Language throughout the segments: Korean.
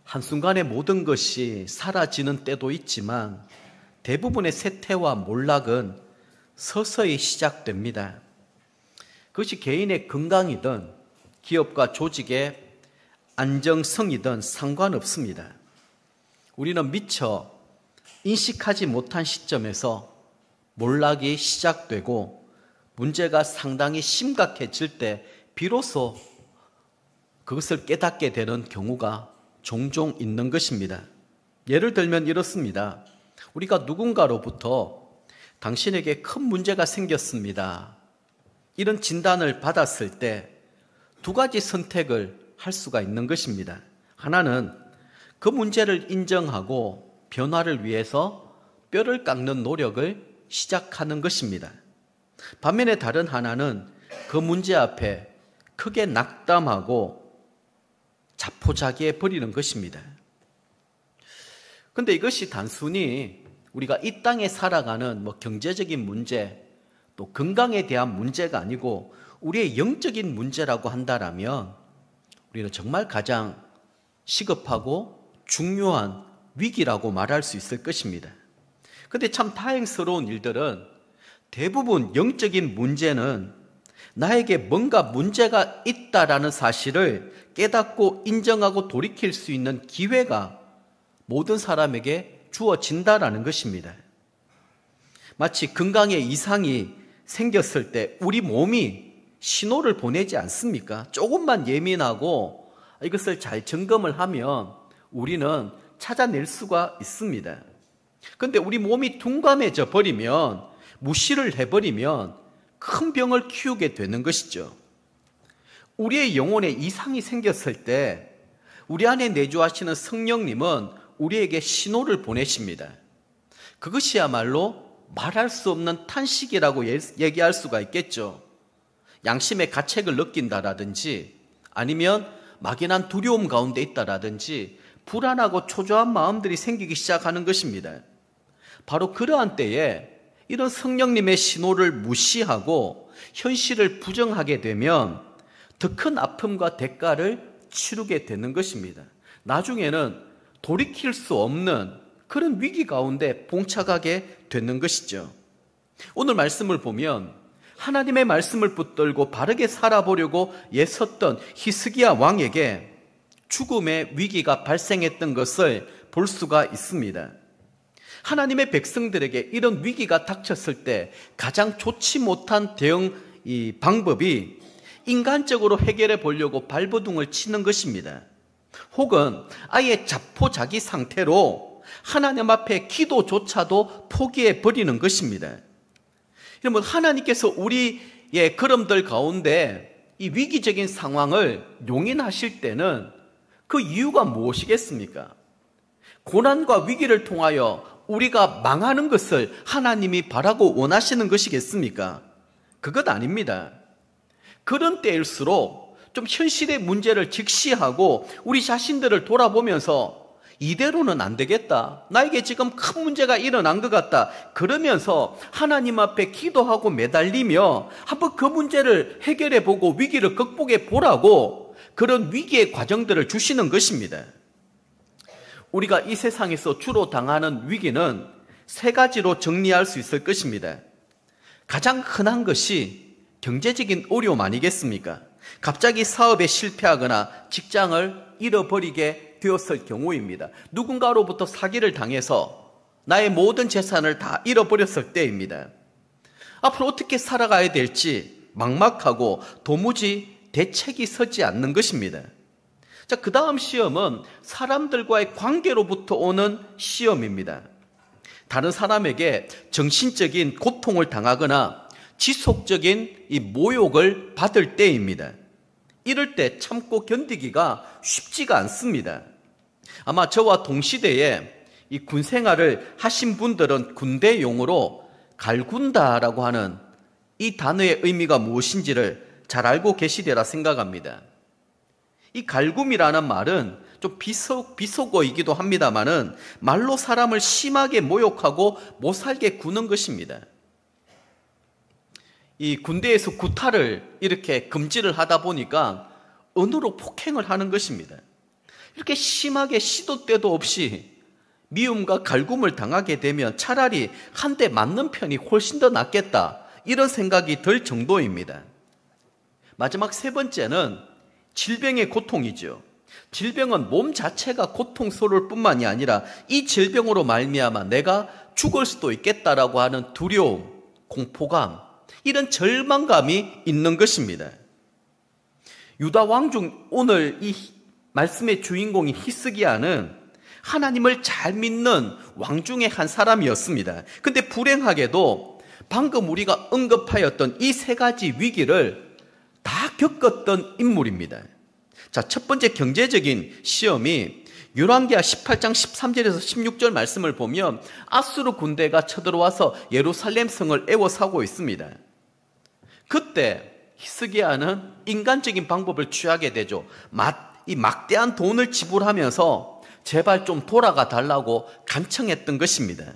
한순간에 모든 것이 사라지는 때도 있지만 대부분의 쇠퇴와 몰락은 서서히 시작됩니다. 그것이 개인의 건강이든 기업과 조직의 안정성이든 상관없습니다. 우리는 미처 인식하지 못한 시점에서 몰락이 시작되고 문제가 상당히 심각해질 때 비로소 그것을 깨닫게 되는 경우가 종종 있는 것입니다. 예를 들면 이렇습니다. 우리가 누군가로부터 당신에게 큰 문제가 생겼습니다. 이런 진단을 받았을 때 두 가지 선택을 할 수가 있는 것입니다. 하나는 그 문제를 인정하고 변화를 위해서 뼈를 깎는 노력을 시작하는 것입니다. 반면에 다른 하나는 그 문제 앞에 크게 낙담하고 자포자기해 버리는 것입니다. 그런데 이것이 단순히 우리가 이 땅에 살아가는 경제적인 문제, 또 건강에 대한 문제가 아니고 우리의 영적인 문제라고 한다면 우리는 정말 가장 시급하고 중요한 위기라고 말할 수 있을 것입니다. 그런데 참 다행스러운 일들은 대부분 영적인 문제는 나에게 뭔가 문제가 있다라는 사실을 깨닫고 인정하고 돌이킬 수 있는 기회가 모든 사람에게 주어진다라는 것입니다. 마치 건강에 이상이 생겼을 때 우리 몸이 신호를 보내지 않습니까? 조금만 예민하고 이것을 잘 점검을 하면 우리는 찾아낼 수가 있습니다. 그런데 우리 몸이 둔감해져 버리면, 무시를 해버리면 큰 병을 키우게 되는 것이죠. 우리의 영혼에 이상이 생겼을 때 우리 안에 내주하시는 성령님은 우리에게 신호를 보내십니다. 그것이야말로 말할 수 없는 탄식이라고 얘기할 수가 있겠죠. 양심의 가책을 느낀다라든지 아니면 막연한 두려움 가운데 있다라든지 불안하고 초조한 마음들이 생기기 시작하는 것입니다. 바로 그러한 때에 이런 성령님의 신호를 무시하고 현실을 부정하게 되면 더 큰 아픔과 대가를 치르게 되는 것입니다. 나중에는 돌이킬 수 없는 그런 위기 가운데 봉착하게 되는 것이죠. 오늘 말씀을 보면 하나님의 말씀을 붙들고 바르게 살아보려고 애썼던 히스기야 왕에게 죽음의 위기가 발생했던 것을 볼 수가 있습니다. 하나님의 백성들에게 이런 위기가 닥쳤을 때 가장 좋지 못한 대응 방법이 인간적으로 해결해 보려고 발버둥을 치는 것입니다. 혹은 아예 자포자기 상태로 하나님 앞에 기도조차도 포기해 버리는 것입니다. 여러분, 하나님께서 우리의 걸음들 가운데 이 위기적인 상황을 용인하실 때는 그 이유가 무엇이겠습니까? 고난과 위기를 통하여 우리가 망하는 것을 하나님이 바라고 원하시는 것이겠습니까? 그것 아닙니다. 그런 때일수록 좀 현실의 문제를 직시하고 우리 자신들을 돌아보면서 이대로는 안 되겠다, 나에게 지금 큰 문제가 일어난 것 같다, 그러면서 하나님 앞에 기도하고 매달리며 한번 그 문제를 해결해 보고 위기를 극복해 보라고 그런 위기의 과정들을 주시는 것입니다. 우리가 이 세상에서 주로 당하는 위기는 세 가지로 정리할 수 있을 것입니다. 가장 흔한 것이 경제적인 어려움 아니겠습니까? 갑자기 사업에 실패하거나 직장을 잃어버리게 되었을 경우입니다. 누군가로부터 사기를 당해서 나의 모든 재산을 다 잃어버렸을 때입니다. 앞으로 어떻게 살아가야 될지 막막하고 도무지 대책이 서지 않는 것입니다. 자, 그 다음 시험은 사람들과의 관계로부터 오는 시험입니다. 다른 사람에게 정신적인 고통을 당하거나 지속적인 이 모욕을 받을 때입니다. 이럴 때 참고 견디기가 쉽지가 않습니다. 아마 저와 동시대에 이 군 생활을 하신 분들은 군대 용어로 갈군다라고 하는 이 단어의 의미가 무엇인지를 잘 알고 계시리라 생각합니다. 이 갈굼이라는 말은 좀 비속어이기도 합니다만은 말로 사람을 심하게 모욕하고 못살게 구는 것입니다. 이 군대에서 구타를 이렇게 금지를 하다 보니까 언어로 폭행을 하는 것입니다. 이렇게 심하게 시도 때도 없이 미움과 갈굼을 당하게 되면 차라리 한 대 맞는 편이 훨씬 더 낫겠다, 이런 생각이 들 정도입니다. 마지막 세 번째는 질병의 고통이죠. 질병은 몸 자체가 고통스러울 뿐만이 아니라 이 질병으로 말미암아 내가 죽을 수도 있겠다라고 하는 두려움, 공포감, 이런 절망감이 있는 것입니다. 유다 왕 중 오늘 이 말씀의 주인공인 히스기야는 하나님을 잘 믿는 왕 중에 한 사람이었습니다. 근데 불행하게도 방금 우리가 언급하였던 이 세 가지 위기를 다 겪었던 인물입니다. 자, 첫 번째 경제적인 시험이 열왕기하 18장 13절에서 16절 말씀을 보면 아수르 군대가 쳐들어와서 예루살렘 성을 에워싸고 있습니다. 그때 히스기야는 인간적인 방법을 취하게 되죠. 이 막대한 돈을 지불하면서 제발 좀 돌아가 달라고 간청했던 것입니다.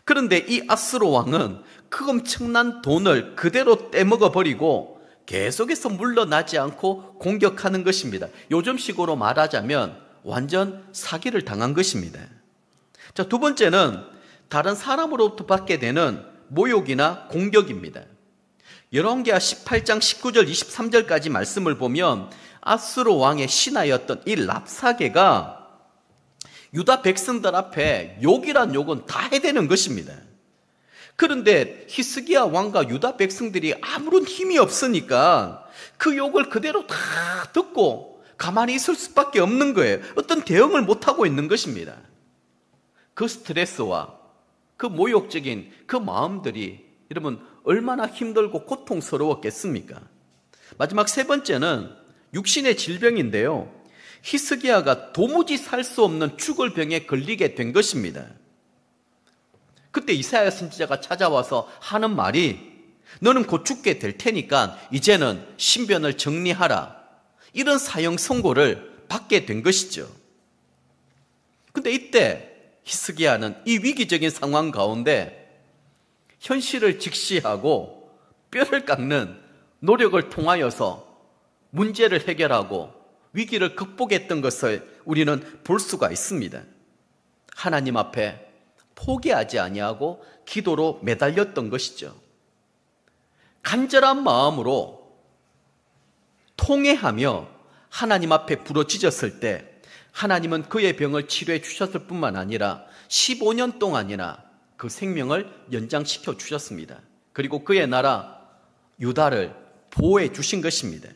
그런데 이 아수르 왕은 그 엄청난 돈을 그대로 떼먹어 버리고 계속해서 물러나지 않고 공격하는 것입니다. 요즘식으로 말하자면 완전 사기를 당한 것입니다. 자, 두 번째는 다른 사람으로부터 받게 되는 모욕이나 공격입니다. 열왕기하 18장 19절 23절까지 말씀을 보면 아수르 왕의 신하였던 이 랍사게가 유다 백성들 앞에 욕이란 욕은 다 해대는 것입니다. 그런데 히스기야 왕과 유다 백성들이 아무런 힘이 없으니까 그 욕을 그대로 다 듣고 가만히 있을 수밖에 없는 거예요. 어떤 대응을 못하고 있는 것입니다. 그 스트레스와 그 모욕적인 그 마음들이 여러분 얼마나 힘들고 고통스러웠겠습니까? 마지막 세 번째는 육신의 질병인데요. 히스기야가 도무지 살 수 없는 죽을 병에 걸리게 된 것입니다. 그때 이사야 선지자가 찾아와서 하는 말이 너는 곧 죽게 될 테니까 이제는 신변을 정리하라, 이런 사형 선고를 받게 된 것이죠. 근데 이때 히스기야는 이 위기적인 상황 가운데 현실을 직시하고 뼈를 깎는 노력을 통하여서 문제를 해결하고 위기를 극복했던 것을 우리는 볼 수가 있습니다. 하나님 앞에 포기하지 아니하고 기도로 매달렸던 것이죠. 간절한 마음으로 통회하며 하나님 앞에 부르짖었을 때 하나님은 그의 병을 치료해 주셨을 뿐만 아니라 15년 동안이나 그 생명을 연장시켜 주셨습니다. 그리고 그의 나라 유다를 보호해 주신 것입니다.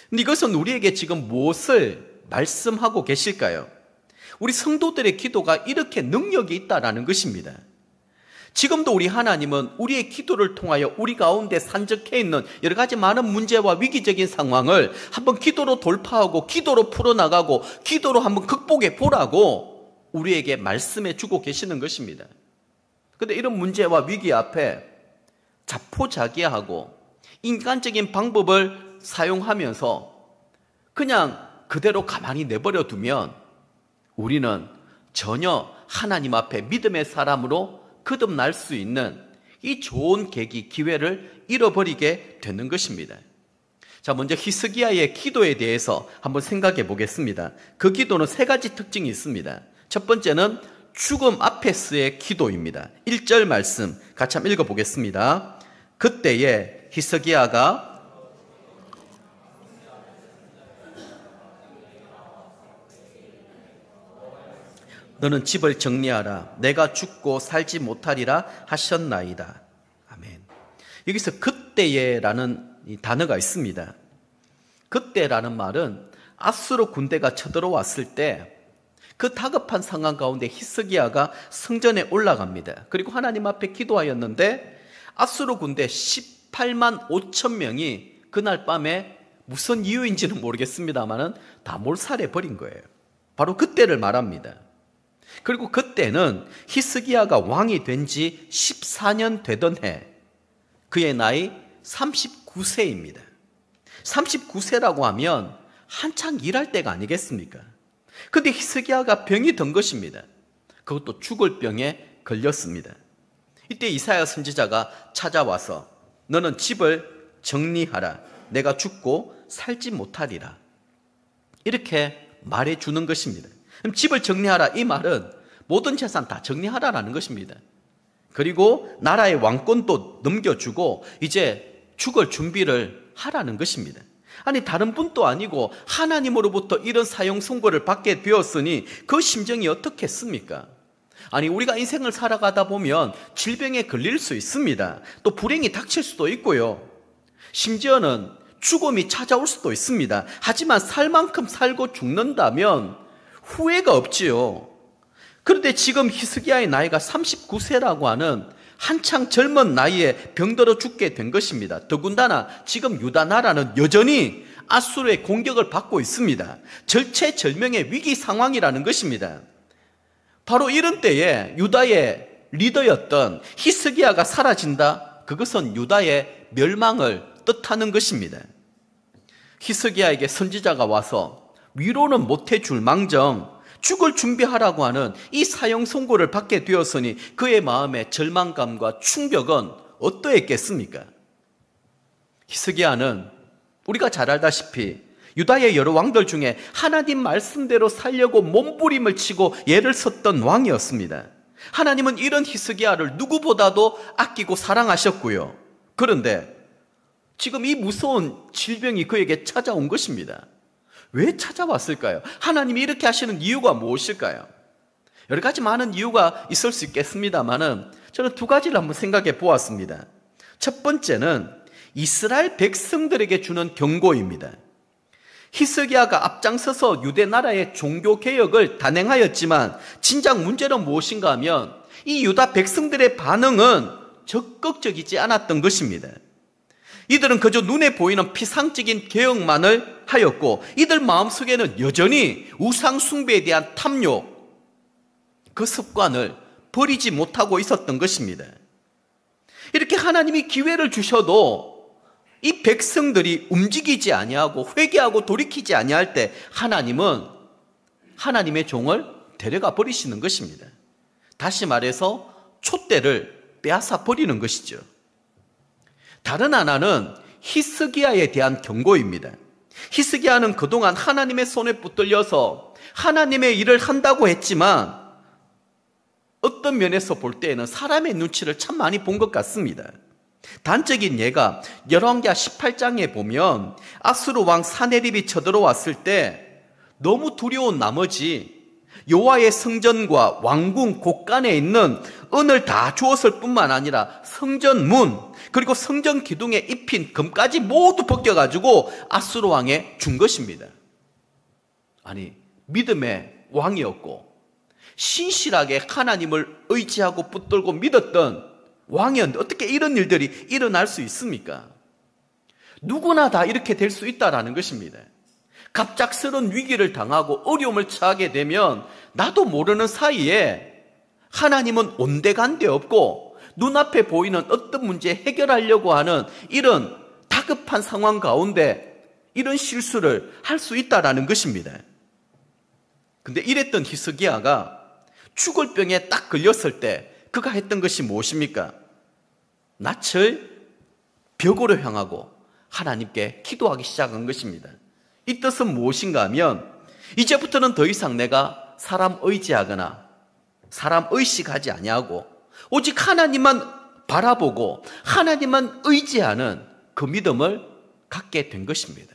근데 이것은 우리에게 지금 무엇을 말씀하고 계실까요? 우리 성도들의 기도가 이렇게 능력이 있다라는 것입니다. 지금도 우리 하나님은 우리의 기도를 통하여 우리 가운데 산적해 있는 여러 가지 많은 문제와 위기적인 상황을 한번 기도로 돌파하고 기도로 풀어나가고 기도로 한번 극복해 보라고 우리에게 말씀해 주고 계시는 것입니다. 그런데 이런 문제와 위기 앞에 자포자기하고 인간적인 방법을 사용하면서 그냥 그대로 가만히 내버려 두면 우리는 전혀 하나님 앞에 믿음의 사람으로 거듭날 수 있는 이 좋은 계기, 기회를 잃어버리게 되는 것입니다. 자, 먼저 히스기야의 기도에 대해서 한번 생각해 보겠습니다. 그 기도는 세 가지 특징이 있습니다. 첫 번째는 죽음 앞에서의 기도입니다. 1절 말씀 같이 한번 읽어보겠습니다. 그때에 히스기야가 너는 집을 정리하라. 내가 죽고 살지 못하리라 하셨나이다. 아멘. 여기서 그때에라는 이 단어가 있습니다. 그때라는 말은 아수르 군대가 쳐들어왔을 때 그 다급한 상황 가운데 히스기야가 성전에 올라갑니다. 그리고 하나님 앞에 기도하였는데 아수르 군대 18만 5천 명이 그날 밤에 무슨 이유인지는 모르겠습니다만은 다 몰살해 버린 거예요. 바로 그때를 말합니다. 그리고 그때는 히스기야가 왕이 된 지 14년 되던 해, 그의 나이 39세입니다. 39세라고 하면 한창 일할 때가 아니겠습니까? 근데 히스기야가 병이 든 것입니다. 그것도 죽을 병에 걸렸습니다. 이때 이사야 선지자가 찾아와서 너는 집을 정리하라. 내가 죽고 살지 못하리라. 이렇게 말해주는 것입니다. 그럼 집을 정리하라, 이 말은 모든 재산 다 정리하라라는 것입니다. 그리고 나라의 왕권도 넘겨주고 이제 죽을 준비를 하라는 것입니다. 아니, 다른 분도 아니고 하나님으로부터 이런 사형 선고를 받게 되었으니 그 심정이 어떻겠습니까? 아니, 우리가 인생을 살아가다 보면 질병에 걸릴 수 있습니다. 또 불행이 닥칠 수도 있고요. 심지어는 죽음이 찾아올 수도 있습니다. 하지만 살 만큼 살고 죽는다면 후회가 없지요. 그런데 지금 히스기야의 나이가 39세라고 하는 한창 젊은 나이에 병들어 죽게 된 것입니다. 더군다나 지금 유다 나라는 여전히 아수르의 공격을 받고 있습니다. 절체절명의 위기 상황이라는 것입니다. 바로 이런 때에 유다의 리더였던 히스기야가 사라진다? 그것은 유다의 멸망을 뜻하는 것입니다. 히스기야에게 선지자가 와서 위로는 못해줄 망정 죽을 준비하라고 하는 이 사형 선고를 받게 되었으니 그의 마음의 절망감과 충격은 어떠했겠습니까? 히스기야는 우리가 잘 알다시피 유다의 여러 왕들 중에 하나님 말씀대로 살려고 몸부림을 치고 애를 썼던 왕이었습니다. 하나님은 이런 히스기야를 누구보다도 아끼고 사랑하셨고요. 그런데 지금 이 무서운 질병이 그에게 찾아온 것입니다. 왜 찾아왔을까요? 하나님이 이렇게 하시는 이유가 무엇일까요? 여러 가지 많은 이유가 있을 수 있겠습니다만은 저는 두 가지를 한번 생각해 보았습니다. 첫 번째는 이스라엘 백성들에게 주는 경고입니다. 히스기야가 앞장서서 유대 나라의 종교 개혁을 단행하였지만 진작 문제는 무엇인가 하면 이 유다 백성들의 반응은 적극적이지 않았던 것입니다. 이들은 그저 눈에 보이는 피상적인 개혁만을 하였고 이들 마음속에는 여전히 우상 숭배에 대한 탐욕, 그 습관을 버리지 못하고 있었던 것입니다. 이렇게 하나님이 기회를 주셔도 이 백성들이 움직이지 아니하고 회개하고 돌이키지 아니할 때 하나님은 하나님의 종을 데려가 버리시는 것입니다. 다시 말해서 촛대를 빼앗아 버리는 것이죠. 다른 하나는 히스기야에 대한 경고입니다. 히스기야는 그동안 하나님의 손에 붙들려서 하나님의 일을 한다고 했지만 어떤 면에서 볼 때에는 사람의 눈치를 참 많이 본 것 같습니다. 단적인 예가 열왕기하 18장에 보면 아수르 왕 사네립이 쳐들어왔을 때 너무 두려운 나머지 여호와의 성전과 왕궁 곳간에 있는 은을 다 주었을 뿐만 아니라 성전 문 그리고 성전 기둥에 입힌 금까지 모두 벗겨가지고 아수르 왕에 준 것입니다. 아니, 믿음의 왕이었고 신실하게 하나님을 의지하고 붙들고 믿었던 왕이었는데 어떻게 이런 일들이 일어날 수 있습니까? 누구나 다 이렇게 될 수 있다라는 것입니다. 갑작스러운 위기를 당하고 어려움을 처하게 되면 나도 모르는 사이에 하나님은 온데간데 없고 눈앞에 보이는 어떤 문제 해결하려고 하는 이런 다급한 상황 가운데 이런 실수를 할 수 있다라는 것입니다. 근데 이랬던 히스기야가 죽을 병에 딱 걸렸을 때 그가 했던 것이 무엇입니까? 낯을 벽으로 향하고 하나님께 기도하기 시작한 것입니다. 이 뜻은 무엇인가 하면 이제부터는 더 이상 내가 사람 의지하거나 사람 의식하지 아니하고 오직 하나님만 바라보고 하나님만 의지하는 그 믿음을 갖게 된 것입니다.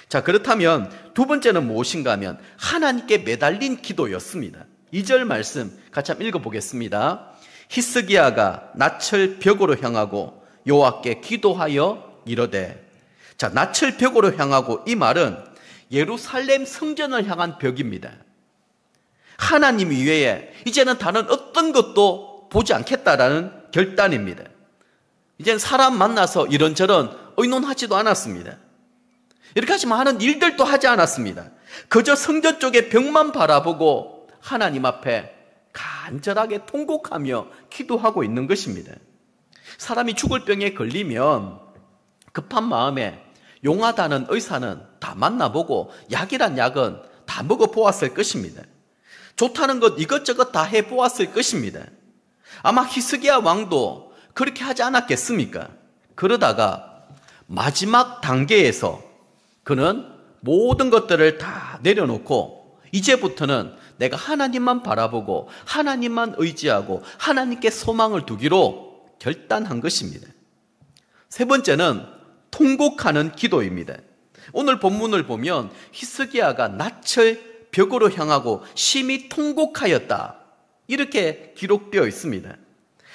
자, 그렇다면 두 번째는 무엇인가 하면 하나님께 매달린 기도였습니다. 2절 말씀 같이 한번 읽어보겠습니다. 히스기야가 낯을 벽으로 향하고 여호와께 기도하여 이르되. 자, 낯을 벽으로 향하고 이 말은 예루살렘 성전을 향한 벽입니다. 하나님 이외에 이제는 다른 어떤 것도 보지 않겠다라는 결단입니다. 이제는 사람 만나서 이런저런 의논하지도 않았습니다. 이렇게 하지만 하는 일들도 하지 않았습니다. 그저 성전 쪽의 벽만 바라보고 하나님 앞에 간절하게 통곡하며 기도하고 있는 것입니다. 사람이 죽을 병에 걸리면 급한 마음에 용하다는 의사는 다 만나보고 약이란 약은 다 먹어보았을 것입니다. 좋다는 것 이것저것 다 해보았을 것입니다. 아마 히스기야 왕도 그렇게 하지 않았겠습니까? 그러다가 마지막 단계에서 그는 모든 것들을 다 내려놓고 이제부터는 내가 하나님만 바라보고 하나님만 의지하고 하나님께 소망을 두기로 결단한 것입니다. 세 번째는 통곡하는 기도입니다. 오늘 본문을 보면 히스기야가 낯을 벽으로 향하고 심히 통곡하였다, 이렇게 기록되어 있습니다.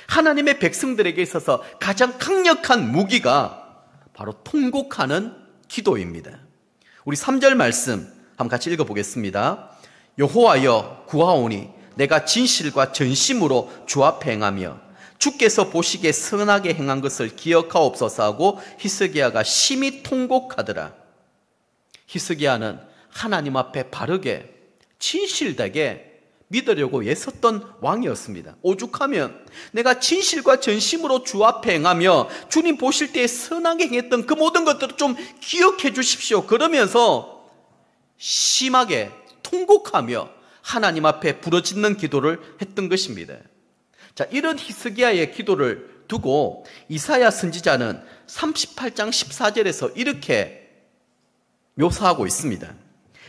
하나님의 백성들에게 있어서 가장 강력한 무기가 바로 통곡하는 기도입니다. 우리 3절 말씀 한번 같이 읽어보겠습니다. 여호와여 구하오니 내가 진실과 전심으로 주 앞에 행하며 주께서 보시기에 선하게 행한 것을 기억하옵소서 하고 히스기야가 심히 통곡하더라. 히스기야는 하나님 앞에 바르게 진실되게 믿으려고 애썼던 왕이었습니다. 오죽하면 내가 진실과 전심으로 주 앞에 행하며 주님 보실 때에 선하게 행했던 그 모든 것들을 좀 기억해 주십시오, 그러면서 심하게 통곡하며 하나님 앞에 부르짖는 기도를 했던 것입니다. 자, 이런 히스기야의 기도를 두고 이사야 선지자는 38장 14절에서 이렇게 묘사하고 있습니다.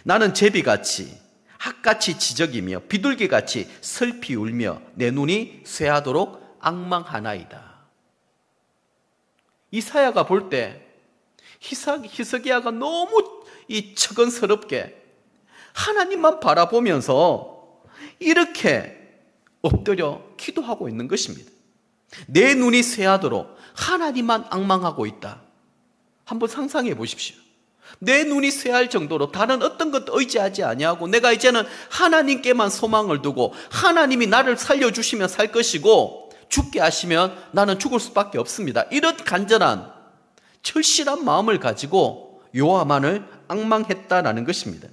나는 제비같이 학같이 지적이며 비둘기같이 슬피 울며 내 눈이 쇠하도록 앙망하나이다. 이사야가 볼 때 히스기야가 너무 척은스럽게 하나님만 바라보면서 이렇게 엎드려 기도하고 있는 것입니다. 내 눈이 쇠하도록 하나님만 앙망하고 있다. 한번 상상해 보십시오. 내 눈이 쇠할 정도로 다른 어떤 것도 의지하지 아니하고 내가 이제는 하나님께만 소망을 두고 하나님이 나를 살려주시면 살 것이고 죽게 하시면 나는 죽을 수밖에 없습니다. 이런 간절한 철실한 마음을 가지고 여호와만을 앙망했다라는 것입니다.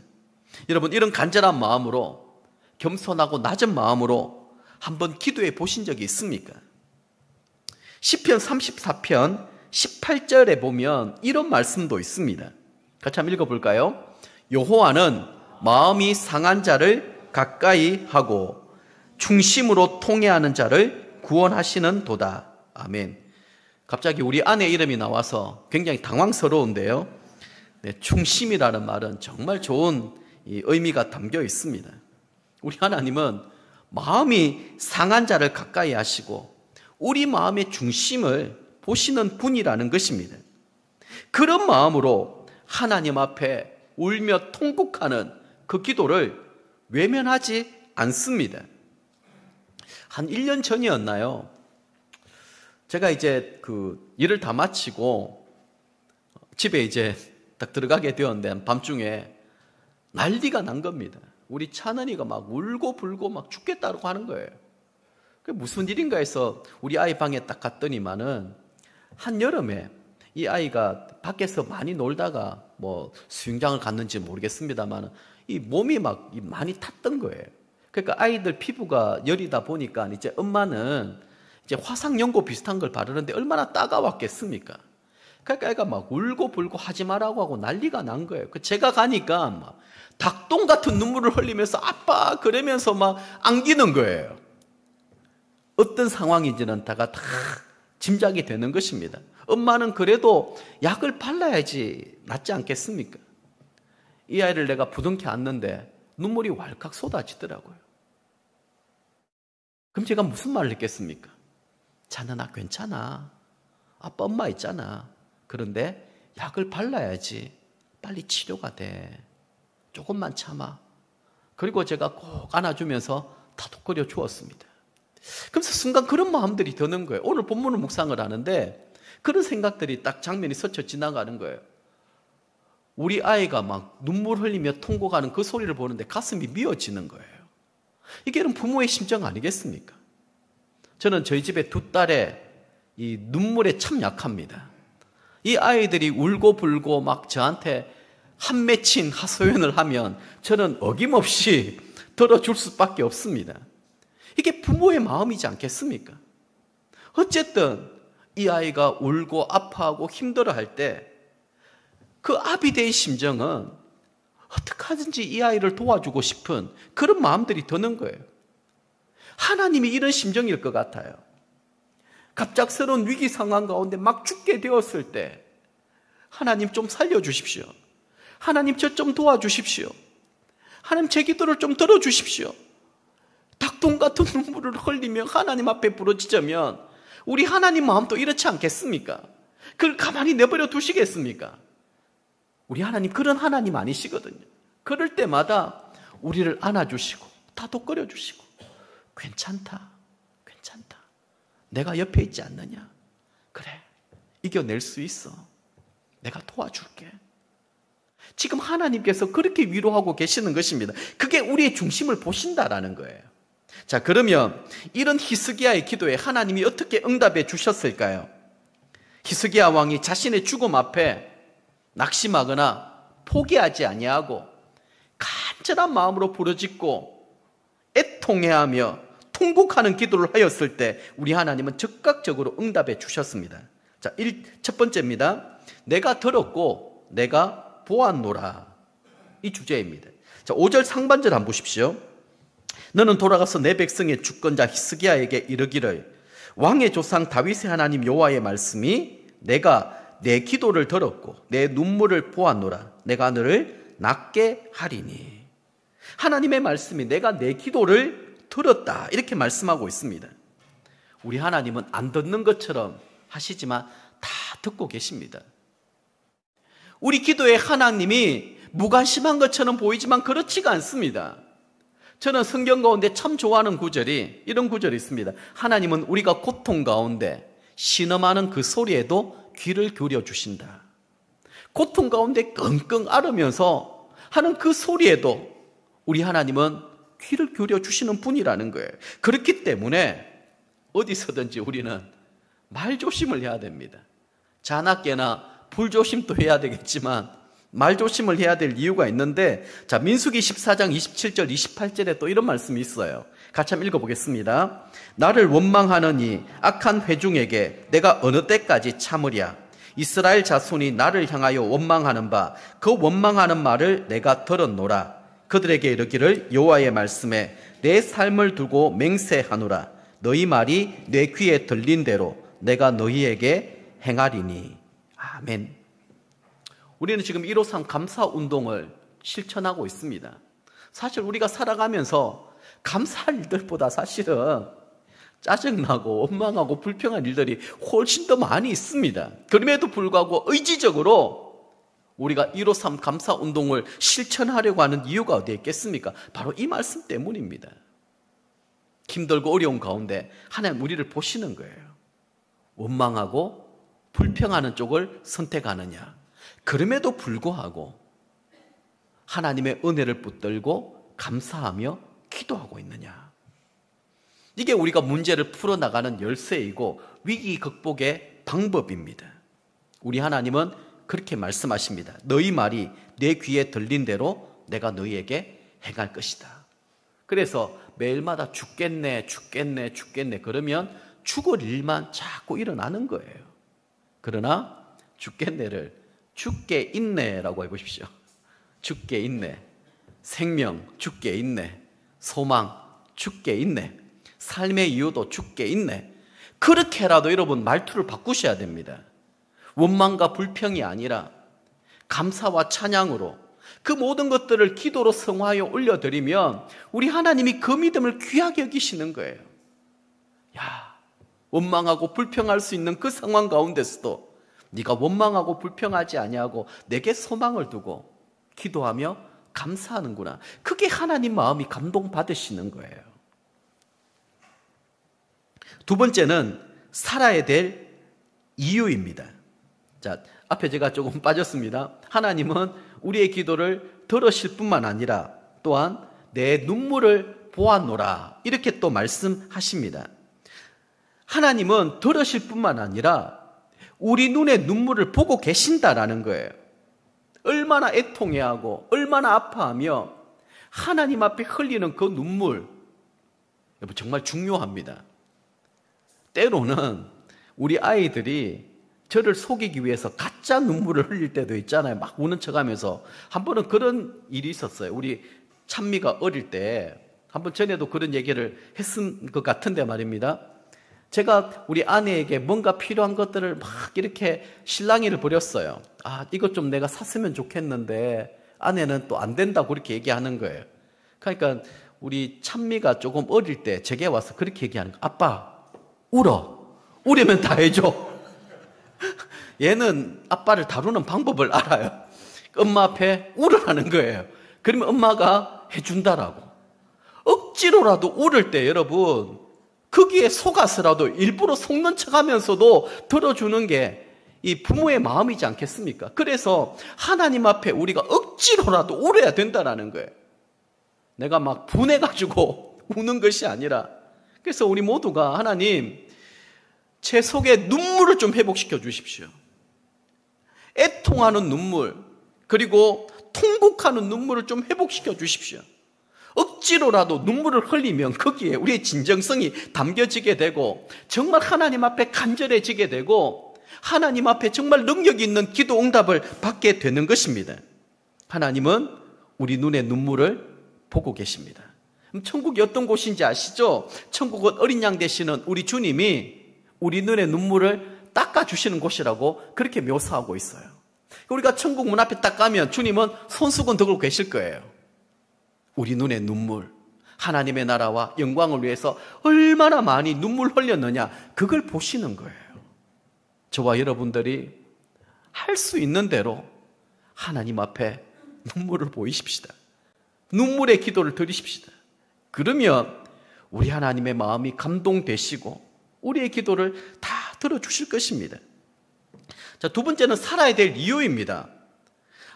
여러분, 이런 간절한 마음으로, 겸손하고 낮은 마음으로 한번 기도해 보신 적이 있습니까? 시편 34편 18절에 보면 이런 말씀도 있습니다. 같이 한번 읽어볼까요? 여호와는 마음이 상한 자를 가까이 하고 충심으로 통회하는 자를 구원하시는 도다. 아멘. 갑자기 우리 아내 이름이 나와서 굉장히 당황스러운데요. 네, 충심이라는 말은 정말 좋은 의미가 담겨 있습니다. 우리 하나님은 마음이 상한 자를 가까이 하시고 우리 마음의 중심을 보시는 분이라는 것입니다. 그런 마음으로 하나님 앞에 울며 통곡하는 그 기도를 외면하지 않습니다. 한 1년 전이었나요? 제가 이제 그 일을 다 마치고 집에 이제 딱 들어가게 되었는데 밤중에 난리가 난 겁니다. 우리 찬은이가 막 울고 불고 막 죽겠다고 하는 거예요. 그게 무슨 일인가 해서 우리 아이 방에 딱 갔더니만은 한여름에 이 아이가 밖에서 많이 놀다가 뭐 수영장을 갔는지 모르겠습니다만 이 몸이 막 많이 탔던 거예요. 그러니까 아이들 피부가 열이다 보니까 이제 엄마는 이제 화상 연고 비슷한 걸 바르는데 얼마나 따가웠겠습니까? 그러니까 애가 막 울고 불고 하지 말라고 하고 난리가 난 거예요. 제가 가니까 막 닭똥 같은 눈물을 흘리면서 아빠 그러면서 막 안기는 거예요. 어떤 상황인지는 다 짐작이 되는 것입니다. 엄마는 그래도 약을 발라야지 낫지 않겠습니까? 이 아이를 내가 부둥켜 안는데 눈물이 왈칵 쏟아지더라고요. 그럼 제가 무슨 말을 했겠습니까? 자는아 괜찮아. 아빠 엄마 있잖아. 그런데 약을 발라야지 빨리 치료가 돼. 조금만 참아. 그리고 제가 꼭 안아주면서 다독거려 주었습니다. 그래서 순간 그런 마음들이 드는 거예요. 오늘 본문을 묵상을 하는데 그런 생각들이 딱 장면이 스쳐 지나가는 거예요. 우리 아이가 막 눈물 흘리며 통곡하는 그 소리를 보는데 가슴이 미어지는 거예요. 이게 부모의 심정 아니겠습니까? 저는 저희 집에 두 딸의 이 눈물에 참 약합니다. 이 아이들이 울고 불고 막 저한테 한 맺힌 하소연을 하면 저는 어김없이 들어줄 수밖에 없습니다. 이게 부모의 마음이지 않겠습니까? 어쨌든 이 아이가 울고 아파하고 힘들어할 때 그 아비대의 심정은 어떻게 하든지 이 아이를 도와주고 싶은 그런 마음들이 드는 거예요. 하나님이 이런 심정일 것 같아요. 갑작스러운 위기 상황 가운데 막 죽게 되었을 때 하나님 좀 살려주십시오. 하나님 저 좀 도와주십시오. 하나님 제 기도를 좀 들어주십시오. 닭똥 같은 눈물을 흘리며 하나님 앞에 부르짖으면 우리 하나님 마음도 이렇지 않겠습니까? 그걸 가만히 내버려 두시겠습니까? 우리 하나님 그런 하나님 아니시거든요. 그럴 때마다 우리를 안아주시고 다독거려 주시고 괜찮다. 내가 옆에 있지 않느냐? 그래, 이겨낼 수 있어. 내가 도와줄게. 지금 하나님께서 그렇게 위로하고 계시는 것입니다. 그게 우리의 중심을 보신다라는 거예요. 자, 그러면 이런 히스기야의 기도에 하나님이 어떻게 응답해 주셨을까요? 히스기야 왕이 자신의 죽음 앞에 낙심하거나 포기하지 아니하고 간절한 마음으로 부르짖고 애통해하며 통곡하는 기도를 하였을 때 우리 하나님은 즉각적으로 응답해 주셨습니다. 자, 첫 번째입니다. 내가 들었고 내가 보았노라. 이 주제입니다. 자, 5절 상반절 한번 보십시오. 너는 돌아가서 내 백성의 주권자 히스기야에게 이르기를 왕의 조상 다윗의 하나님 여호와의 말씀이 내가 내 기도를 들었고 내 눈물을 보았노라. 내가 너를 낫게 하리니. 하나님의 말씀이 내가 내 기도를 들었다, 이렇게 말씀하고 있습니다. 우리 하나님은 안 듣는 것처럼 하시지만 다 듣고 계십니다. 우리 기도에 하나님이 무관심한 것처럼 보이지만 그렇지가 않습니다. 저는 성경 가운데 참 좋아하는 구절이 이런 구절이 있습니다. 하나님은 우리가 고통 가운데 신음하는 그 소리에도 귀를 기울여 주신다. 고통 가운데 끙끙 앓으면서 하는 그 소리에도 우리 하나님은 귀를 기울여 주시는 분이라는 거예요. 그렇기 때문에 어디서든지 우리는 말조심을 해야 됩니다. 자나깨나 불조심도 해야 되겠지만 말조심을 해야 될 이유가 있는데, 자, 민수기 14장 27절 28절에 또 이런 말씀이 있어요. 같이 한번 읽어보겠습니다. 나를 원망하느니 악한 회중에게 내가 어느 때까지 참으랴. 이스라엘 자손이 나를 향하여 원망하는 바 그 원망하는 말을 내가 들었노라. 그들에게 이르기를 여호와의 말씀에 내 삶을 두고 맹세하노라. 너희 말이 내 귀에 들린 대로 내가 너희에게 행하리니. 아멘. 우리는 지금 153 감사운동을 실천하고 있습니다. 사실 우리가 살아가면서 감사할 일들보다 사실은 짜증나고 원망하고 불평한 일들이 훨씬 더 많이 있습니다. 그럼에도 불구하고 의지적으로 우리가 153 감사운동을 실천하려고 하는 이유가 어디에 있겠습니까? 바로 이 말씀 때문입니다. 힘들고 어려운 가운데 하나님 우리를 보시는 거예요. 원망하고 불평하는 쪽을 선택하느냐? 그럼에도 불구하고 하나님의 은혜를 붙들고 감사하며 기도하고 있느냐? 이게 우리가 문제를 풀어나가는 열쇠이고 위기 극복의 방법입니다. 우리 하나님은 그렇게 말씀하십니다. 너희 말이 내 귀에 들린 대로 내가 너희에게 행할 것이다. 그래서 매일마다 죽겠네 그러면 죽을 일만 자꾸 일어나는 거예요. 그러나 죽겠네를 죽게 있네라고 해보십시오. 죽게 있네. 생명 죽게 있네. 소망 죽게 있네. 삶의 이유도 죽게 있네. 그렇게라도 여러분 말투를 바꾸셔야 됩니다. 원망과 불평이 아니라 감사와 찬양으로 그 모든 것들을 기도로 성화하여 올려드리면 우리 하나님이 그 믿음을 귀하게 여기시는 거예요. 야, 원망하고 불평할 수 있는 그 상황 가운데서도 네가 원망하고 불평하지 아니하고 내게 소망을 두고 기도하며 감사하는구나. 그게 하나님 마음이 감동받으시는 거예요. 두 번째는 살아야 될 이유입니다. 자, 앞에 제가 조금 빠졌습니다. 하나님은 우리의 기도를 들으실 뿐만 아니라 또한 내 눈물을 보았노라, 이렇게 또 말씀하십니다. 하나님은 들으실 뿐만 아니라 우리 눈의 눈물을 보고 계신다라는 거예요. 얼마나 애통해하고 얼마나 아파하며 하나님 앞에 흘리는 그 눈물, 여러분 정말 중요합니다. 때로는 우리 아이들이 저를 속이기 위해서 가짜 눈물을 흘릴 때도 있잖아요. 막 우는 척하면서. 한 번은 그런 일이 있었어요. 우리 찬미가 어릴 때 한 번 전에도 그런 얘기를 했은 것 같은데 말입니다. 제가 우리 아내에게 뭔가 필요한 것들을 막 이렇게 실랑이를 벌였어요. 이것 좀 내가 샀으면 좋겠는데 아내는 또 안 된다고 그렇게 얘기하는 거예요. 그러니까 우리 찬미가 조금 어릴 때 제게 와서 그렇게 얘기하는 거예요. 아빠, 울으면 다 해줘. 얘는 아빠를 다루는 방법을 알아요. 엄마 앞에 울으라는 거예요. 그러면 엄마가 해준다라고. 억지로라도 울을 때 여러분, 거기에 속아서라도 일부러 속는 척하면서도 들어주는 게 이 부모의 마음이지 않겠습니까? 그래서 하나님 앞에 우리가 억지로라도 울어야 된다는 거예요. 내가 막 분해가지고 우는 것이 아니라. 그래서 우리 모두가 하나님, 제 속에 눈물을 좀 회복시켜 주십시오. 애통하는 눈물, 그리고 통곡하는 눈물을 좀 회복시켜 주십시오. 억지로라도 눈물을 흘리면 거기에 우리의 진정성이 담겨지게 되고 정말 하나님 앞에 간절해지게 되고 하나님 앞에 정말 능력이 있는 기도 응답을 받게 되는 것입니다. 하나님은 우리 눈의 눈물을 보고 계십니다. 천국이 어떤 곳인지 아시죠? 천국은 어린 양 되시는 우리 주님이 우리 눈의 눈물을 닦아주시는 곳이라고 그렇게 묘사하고 있어요. 우리가 천국 문 앞에 딱 가면 주님은 손수건 들고 계실 거예요. 우리 눈의 눈물, 하나님의 나라와 영광을 위해서 얼마나 많이 눈물 흘렸느냐, 그걸 보시는 거예요. 저와 여러분들이 할 수 있는 대로 하나님 앞에 눈물을 보이십시다. 눈물의 기도를 드리십시다. 그러면 우리 하나님의 마음이 감동되시고 우리의 기도를 다 들어주실 것입니다. 자, 두 번째는 살아야 될 이유입니다.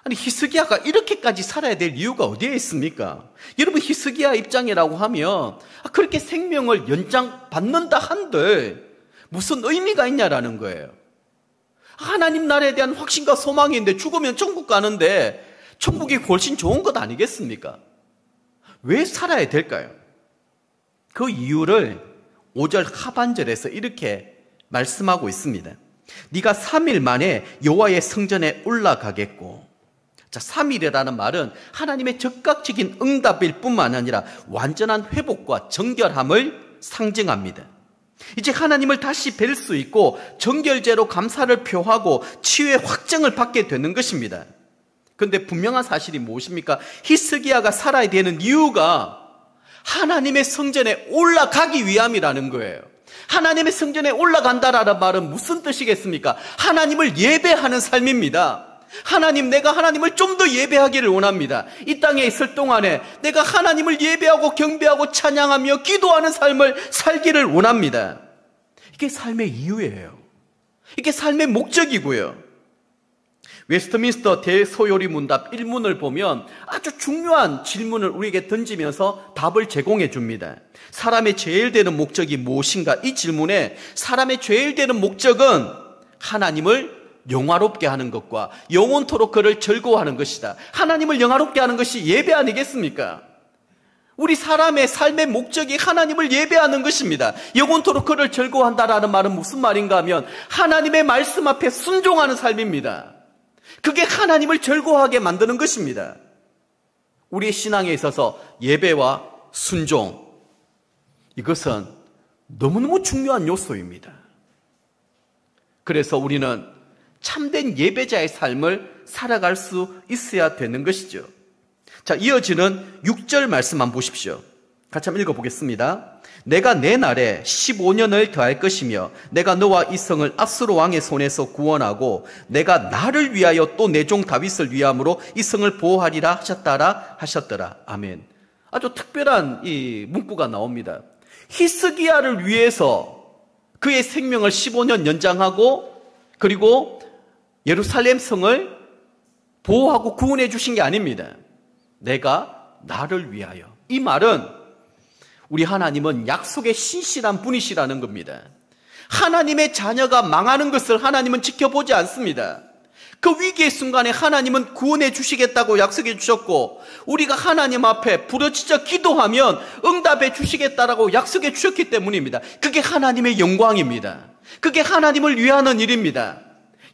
아니, 히스기야가 이렇게까지 살아야 될 이유가 어디에 있습니까? 여러분, 히스기야 입장이라고 하면 그렇게 생명을 연장받는다 한들 무슨 의미가 있냐라는 거예요. 하나님 나라에 대한 확신과 소망이 있는데 죽으면 천국 가는데 천국이 훨씬 좋은 것 아니겠습니까? 왜 살아야 될까요? 그 이유를 5절 하반절에서 이렇게 말씀하고 있습니다. 네가 3일 만에 여호와의 성전에 올라가겠고. 자, 3일이라는 말은 하나님의 즉각적인 응답일 뿐만 아니라 완전한 회복과 정결함을 상징합니다. 이제 하나님을 다시 뵐 수 있고 정결제로 감사를 표하고 치유의 확증을 받게 되는 것입니다. 그런데 분명한 사실이 무엇입니까? 히스기야가 살아야 되는 이유가 하나님의 성전에 올라가기 위함이라는 거예요. 하나님의 성전에 올라간다라는 말은 무슨 뜻이겠습니까? 하나님을 예배하는 삶입니다. 하나님, 내가 하나님을 좀 더 예배하기를 원합니다. 이 땅에 있을 동안에 내가 하나님을 예배하고 경배하고 찬양하며 기도하는 삶을 살기를 원합니다. 이게 삶의 이유예요. 이게 삶의 목적이고요. 웨스트민스터 대소요리 문답 1문을 보면 아주 중요한 질문을 우리에게 던지면서 답을 제공해 줍니다. 사람의 제일 되는 목적이 무엇인가? 이 질문에 사람의 제일 되는 목적은 하나님을 영화롭게 하는 것과 영원토록 그를 즐거워하는 것이다. 하나님을 영화롭게 하는 것이 예배 아니겠습니까? 우리 사람의 삶의 목적이 하나님을 예배하는 것입니다. 영원토록 그를 즐거워한다라는 말은 무슨 말인가 하면 하나님의 말씀 앞에 순종하는 삶입니다. 그게 하나님을 즐거워하게 만드는 것입니다. 우리의 신앙에 있어서 예배와 순종, 이것은 너무너무 중요한 요소입니다. 그래서 우리는 참된 예배자의 삶을 살아갈 수 있어야 되는 것이죠. 자, 이어지는 6절 말씀 한번 보십시오. 같이 한번 읽어보겠습니다. 내가 내 날에 15년을 더할 것이며 내가 너와 이 성을 앗수르 왕의 손에서 구원하고 내가 나를 위하여 또 내 종 다윗을 위함으로 이 성을 보호하리라 하셨더라. 아멘. 아주 특별한 이 문구가 나옵니다. 히스기야를 위해서 그의 생명을 15년 연장하고 그리고 예루살렘 성을 보호하고 구원해 주신 게 아닙니다. 내가 나를 위하여. 이 말은 우리 하나님은 약속의 신실한 분이시라는 겁니다. 하나님의 자녀가 망하는 것을 하나님은 지켜보지 않습니다. 그 위기의 순간에 하나님은 구원해 주시겠다고 약속해 주셨고 우리가 하나님 앞에 부르짖어 기도하면 응답해 주시겠다라고 약속해 주셨기 때문입니다. 그게 하나님의 영광입니다. 그게 하나님을 위하는 일입니다.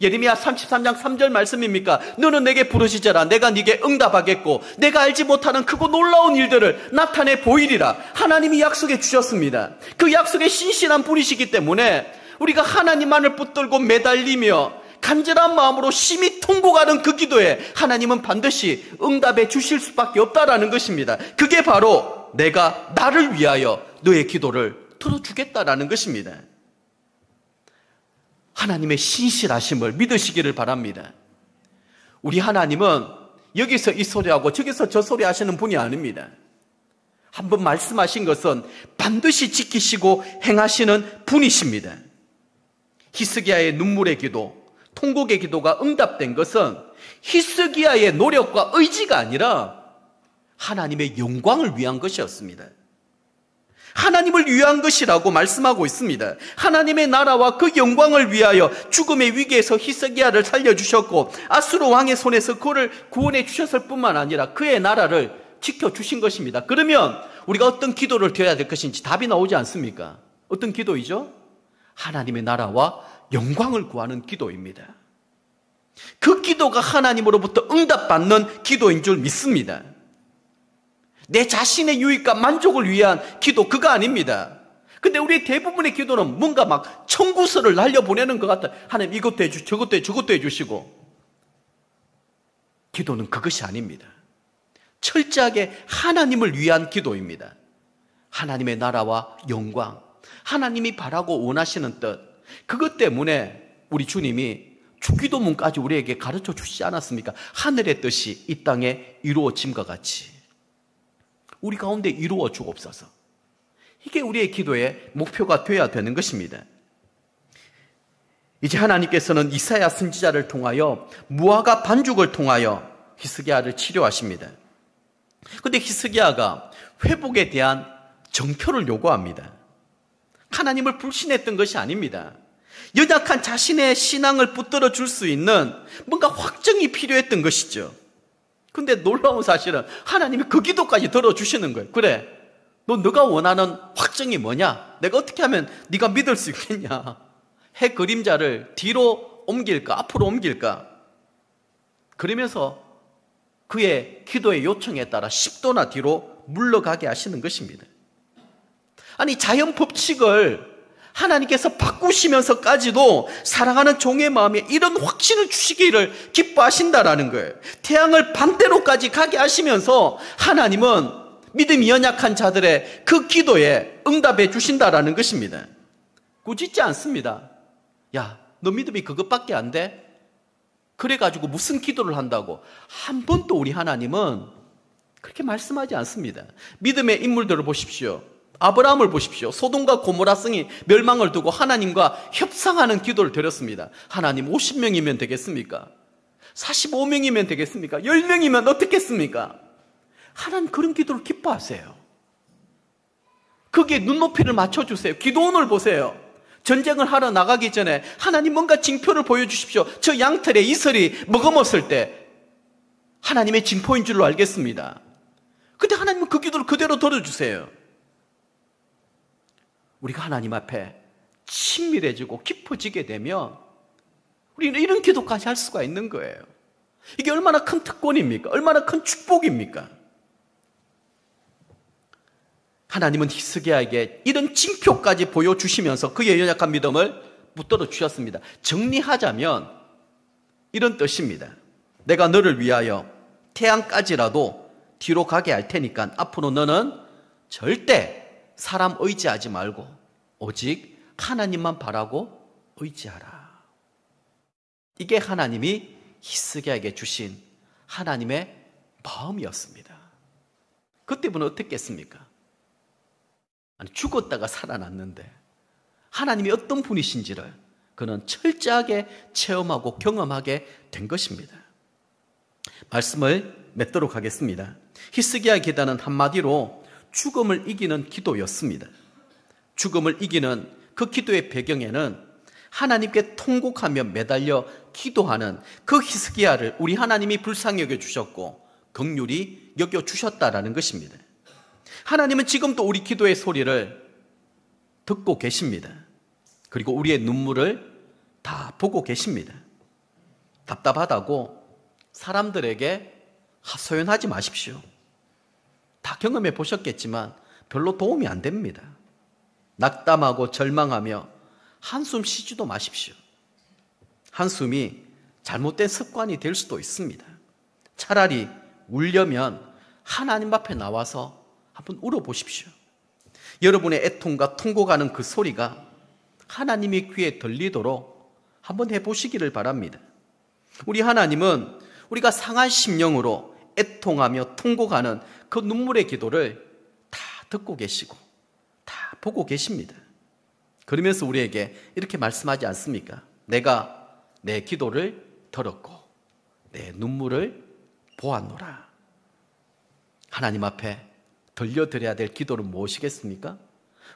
예레미야 33장 3절 말씀입니까? 너는 내게 부르짖어라. 내가 네게 응답하겠고 내가 알지 못하는 크고 놀라운 일들을 나타내 보이리라. 하나님이 약속해 주셨습니다. 그 약속에 신실한 분이시기 때문에 우리가 하나님만을 붙들고 매달리며 간절한 마음으로 심히 통곡하는 그 기도에 하나님은 반드시 응답해 주실 수밖에 없다라는 것입니다. 그게 바로 내가 나를 위하여 너의 기도를 들어주겠다라는 것입니다. 하나님의 신실하심을 믿으시기를 바랍니다. 우리 하나님은 여기서 이 소리하고 저기서 저 소리 하시는 분이 아닙니다. 한번 말씀하신 것은 반드시 지키시고 행하시는 분이십니다. 히스기야의 눈물의 기도, 통곡의 기도가 응답된 것은 히스기야의 노력과 의지가 아니라 하나님의 영광을 위한 것이었습니다. 하나님을 위한 것이라고 말씀하고 있습니다. 하나님의 나라와 그 영광을 위하여 죽음의 위기에서 히스기야를 살려주셨고 아수르 왕의 손에서 그를 구원해 주셨을 뿐만 아니라 그의 나라를 지켜주신 것입니다. 그러면 우리가 어떤 기도를 드려야 될 것인지 답이 나오지 않습니까? 어떤 기도이죠? 하나님의 나라와 영광을 구하는 기도입니다. 그 기도가 하나님으로부터 응답받는 기도인 줄 믿습니다. 내 자신의 유익과 만족을 위한 기도, 그거 아닙니다. 근데 우리 대부분의 기도는 뭔가 막 청구서를 날려보내는 것 같아. 하나님 이것도 해주시고 저것도 해주시고. 기도는 그것이 아닙니다. 철저하게 하나님을 위한 기도입니다. 하나님의 나라와 영광, 하나님이 바라고 원하시는 뜻, 그것 때문에 우리 주님이 주기도문까지 우리에게 가르쳐 주시지 않았습니까? 하늘의 뜻이 이 땅에 이루어짐과 같이 우리 가운데 이루어 주옵소서. 이게 우리의 기도의 목표가 되어야 되는 것입니다. 이제 하나님께서는 이사야 선지자를 통하여 무화과 반죽을 통하여 히스기야를 치료하십니다. 그런데 히스기야가 회복에 대한 정표를 요구합니다. 하나님을 불신했던 것이 아닙니다. 연약한 자신의 신앙을 붙들어 줄 수 있는 뭔가 확정이 필요했던 것이죠. 근데 놀라운 사실은 하나님이 그 기도까지 들어주시는 거예요. 그래, 너가 원하는 확정이 뭐냐? 내가 어떻게 하면 네가 믿을 수 있겠냐? 해 그림자를 뒤로 옮길까? 앞으로 옮길까? 그러면서 그의 기도의 요청에 따라 10도나 뒤로 물러가게 하시는 것입니다. 아니, 자연 법칙을 하나님께서 바꾸시면서까지도 사랑하는 종의 마음에 이런 확신을 주시기를 기뻐하신다라는 거예요. 태양을 반대로까지 가게 하시면서 하나님은 믿음이 연약한 자들의 그 기도에 응답해 주신다라는 것입니다. 꾸짖지 않습니다. 야, 너 믿음이 그것밖에 안 돼? 그래가지고 무슨 기도를 한다고? 한 번도 우리 하나님은 그렇게 말씀하지 않습니다. 믿음의 인물들을 보십시오. 아브라함을 보십시오. 소돔과 고모라 성이 멸망을 두고 하나님과 협상하는 기도를 드렸습니다. 하나님 50명이면 되겠습니까? 45명이면 되겠습니까? 10명이면 어떻겠습니까? 하나님 그런 기도를 기뻐하세요. 거기에 눈높이를 맞춰주세요. 기도원을 보세요. 전쟁을 하러 나가기 전에 하나님 뭔가 징표를 보여주십시오. 저 양털에 이슬이 머금었을 때 하나님의 징표인 줄로 알겠습니다. 근데 하나님은 그 기도를 그대로 들어주세요. 우리가 하나님 앞에 친밀해지고 깊어지게 되면 우리는 이런 기도까지 할 수가 있는 거예요. 이게 얼마나 큰 특권입니까? 얼마나 큰 축복입니까? 하나님은 히스기야에게 이런 징표까지 보여주시면서 그의 연약한 믿음을 붙들어 주셨습니다. 정리하자면 이런 뜻입니다. 내가 너를 위하여 태양까지라도 뒤로 가게 할 테니까 앞으로 너는 절대 사람 의지하지 말고 오직 하나님만 바라고 의지하라. 이게 하나님이 히스기야에게 주신 하나님의 마음이었습니다. 그때부터는 어떻겠습니까? 죽었다가 살아났는데 하나님이 어떤 분이신지를 그는 철저하게 체험하고 경험하게 된 것입니다. 말씀을 맺도록 하겠습니다. 히스기야 기도는 한마디로 죽음을 이기는 기도였습니다. 죽음을 이기는 그 기도의 배경에는 하나님께 통곡하며 매달려 기도하는 그 히스기야를 우리 하나님이 불쌍히 여겨주셨고 긍휼히 여겨주셨다라는 것입니다. 하나님은 지금도 우리 기도의 소리를 듣고 계십니다. 그리고 우리의 눈물을 다 보고 계십니다. 답답하다고 사람들에게 하소연하지 마십시오. 다 경험해 보셨겠지만 별로 도움이 안 됩니다. 낙담하고 절망하며 한숨 쉬지도 마십시오. 한숨이 잘못된 습관이 될 수도 있습니다. 차라리 울려면 하나님 앞에 나와서 한번 울어보십시오. 여러분의 애통과 통곡하는 그 소리가 하나님의 귀에 들리도록 한번 해보시기를 바랍니다. 우리 하나님은 우리가 상한 심령으로 애통하며 통곡하는 그 눈물의 기도를 다 듣고 계시고 다 보고 계십니다. 그러면서 우리에게 이렇게 말씀하지 않습니까? 내가 내 기도를 들었고 내 눈물을 보았노라. 하나님 앞에 들려드려야 될 기도는 무엇이겠습니까?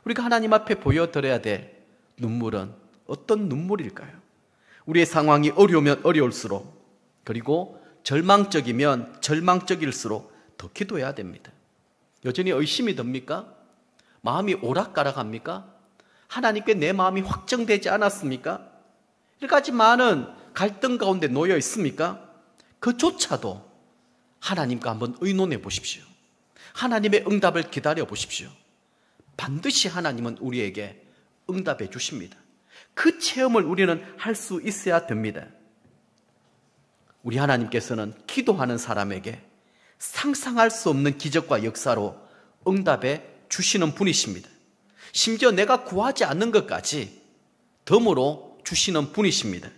우리가 하나님 앞에 보여드려야 될 눈물은 어떤 눈물일까요? 우리의 상황이 어려우면 어려울수록, 그리고 절망적이면 절망적일수록 더 기도해야 됩니다. 여전히 의심이 듭니까? 마음이 오락가락합니까? 하나님께 내 마음이 확정되지 않았습니까? 이렇게 가지 많은 갈등 가운데 놓여 있습니까? 그조차도 하나님과 한번 의논해 보십시오. 하나님의 응답을 기다려 보십시오. 반드시 하나님은 우리에게 응답해 주십니다. 그 체험을 우리는 할 수 있어야 됩니다. 우리 하나님께서는 기도하는 사람에게 상상할 수 없는 기적과 역사로 응답해 주시는 분이십니다. 심지어 내가 구하지 않는 것까지 덤으로 주시는 분이십니다.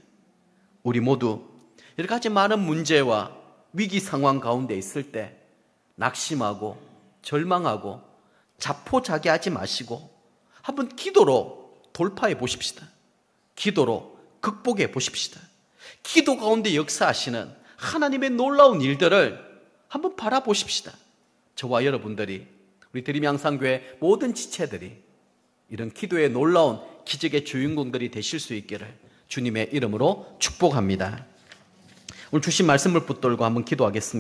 우리 모두 여러 가지 많은 문제와 위기 상황 가운데 있을 때 낙심하고 절망하고 자포자기하지 마시고 한번 기도로 돌파해 보십시다. 기도로 극복해 보십시다. 기도 가운데 역사하시는 하나님의 놀라운 일들을 한번 바라보십시다. 저와 여러분들이, 우리 드림양산교회 모든 지체들이 이런 기도의 놀라운 기적의 주인공들이 되실 수 있기를 주님의 이름으로 축복합니다. 오늘 주신 말씀을 붙들고 한번 기도하겠습니다.